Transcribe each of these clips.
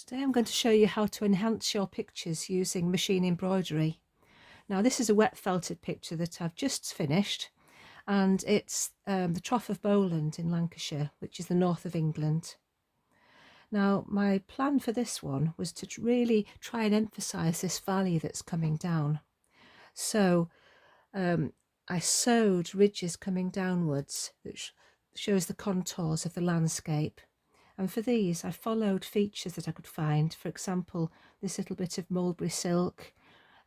Today I'm going to show you how to enhance your pictures using machine embroidery. Now this is a wet felted picture that I've just finished, and it's the Trough of Bowland in Lancashire, which is the north of England. Now my plan for this one was to really try and emphasize this valley that's coming down. So I sewed ridges coming downwards, which shows the contours of the landscape. And for these, I followed features that I could find. For example, this little bit of mulberry silk,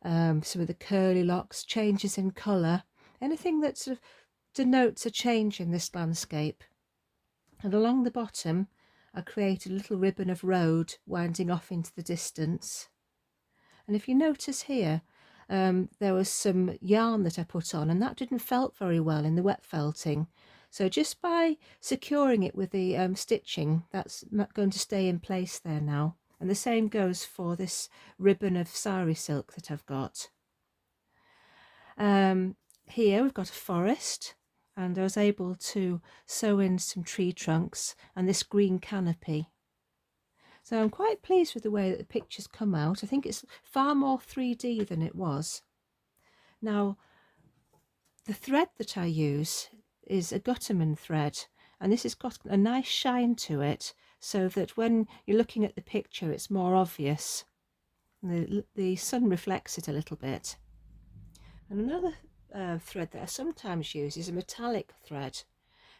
some of the curly locks, changes in colour, anything that sort of denotes a change in this landscape. And along the bottom, I created a little ribbon of road winding off into the distance. And if you notice here, there was some yarn that I put on, and that didn't felt very well in the wet felting. So just by securing it with the stitching, that's going to stay in place there now. And the same goes for this ribbon of sari silk that I've got. Here we've got a forest, and I was able to sew in some tree trunks and this green canopy. So I'm quite pleased with the way that the pictures come out. I think it's far more 3D than it was. Now, the thread that I use is a Gutterman thread, and this has got a nice shine to it, so that when you're looking at the picture it's more obvious. The sun reflects it a little bit. And another thread that I sometimes use is a metallic thread.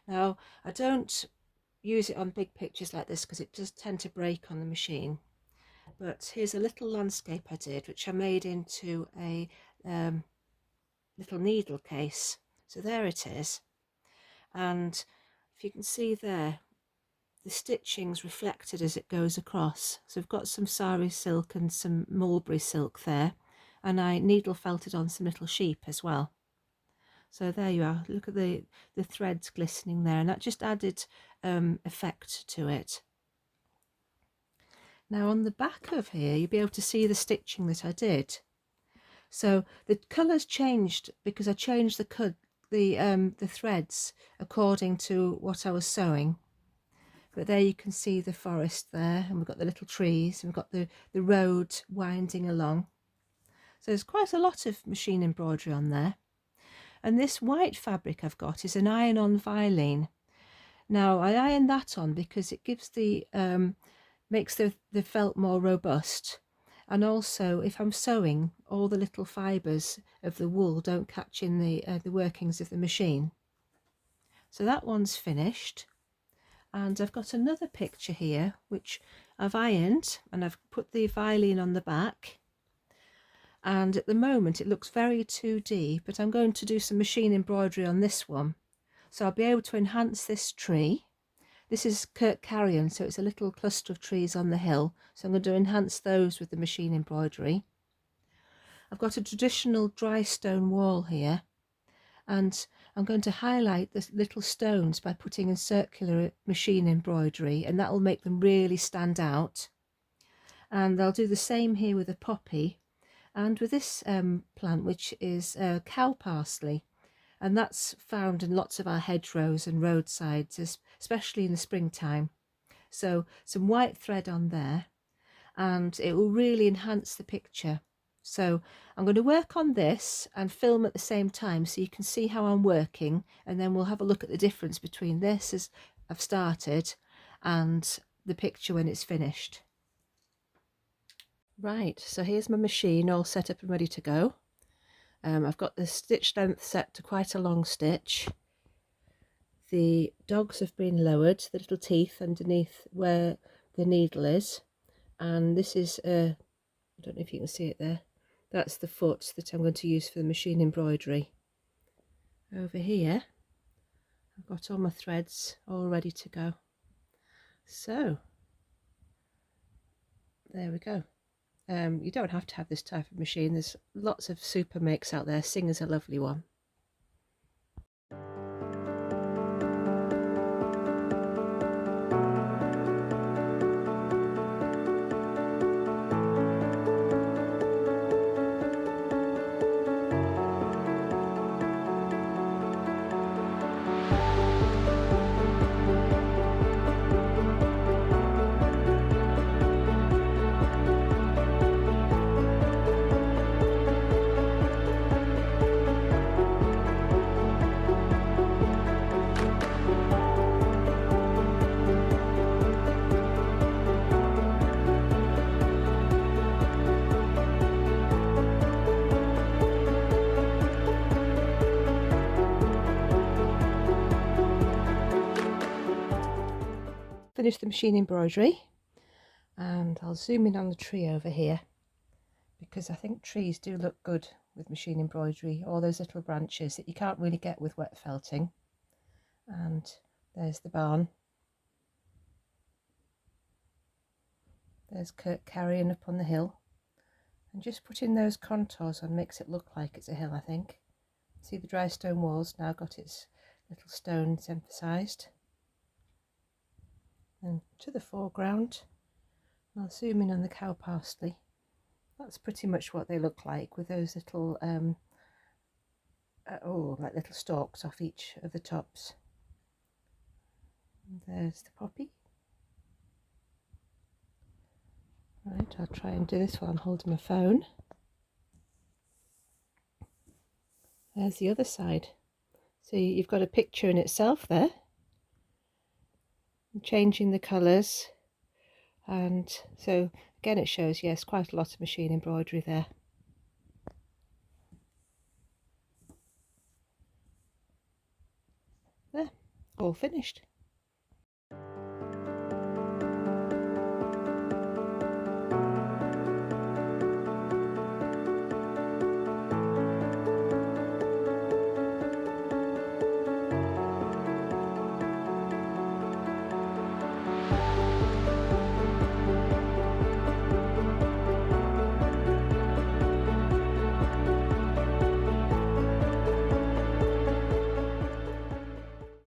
Now I don't use it on big pictures like this because it does tend to break on the machine, but here's a little landscape I did, which I made into a little needle case. So there it is. And if you can see there, the stitching's reflected as it goes across. So I've got some sari silk and some mulberry silk there, and I needle felted on some little sheep as well. So there you are, look at the threads glistening there, and that just added effect to it. Now on the back of here you'll be able to see the stitching that I did. So the colours changed because I changed the threads according to what I was sewing. But there you can see the forest there, and we've got the little trees, and we've got the road winding along. So there's quite a lot of machine embroidery on there. And this white fabric I've got is an iron-on Vilene. Now I iron that on because it gives makes the felt more robust. And also, if I'm sewing, all the little fibres of the wool don't catch in the workings of the machine. So that one's finished. And I've got another picture here, which I've ironed, and I've put the Vilene on the back. And at the moment, it looks very 2D, but I'm going to do some machine embroidery on this one. So I'll be able to enhance this tree. This is Kirk Carrion, so it's a little cluster of trees on the hill. So I'm going to enhance those with the machine embroidery. I've got a traditional dry stone wall here, and I'm going to highlight the little stones by putting in circular machine embroidery, and that will make them really stand out. And I'll do the same here with a poppy and with this plant, which is cow parsley. And that's found in lots of our hedgerows and roadsides, especially in the springtime. So some white thread on there, and it will really enhance the picture. So I'm going to work on this and film at the same time so you can see how I'm working, and then we'll have a look at the difference between this as I've started and the picture when it's finished. Right, so here's my machine all set up and ready to go. I've got the stitch length set to quite a long stitch. The dogs have been lowered, the little teeth underneath where the needle is, and this is I don't know if you can see it there, that's the foot that I'm going to use for the machine embroidery. Over here I've got all my threads all ready to go. So there we go. You don't have to have this type of machine. There's lots of super makes out there. Singer's a lovely one. finished the machine embroidery, and I'll zoom in on the tree over here, because I think trees do look good with machine embroidery, all those little branches that you can't really get with wet felting. And there's the barn. There's Kirk carrying up on the hill, and just putting those contours on makes it look like it's a hill, I think. See, the dry stone walls now got its little stones emphasised. And to the foreground, I'll zoom in on the cow parsley. That's pretty much what they look like, with those little like little stalks off each of the tops. And there's the poppy. Right, I'll try and do this while I'm holding my phone. There's the other side. So you've got a picture in itself there. I'm changing the colours, and so again it shows, yes, quite a lot of machine embroidery there. There, all finished.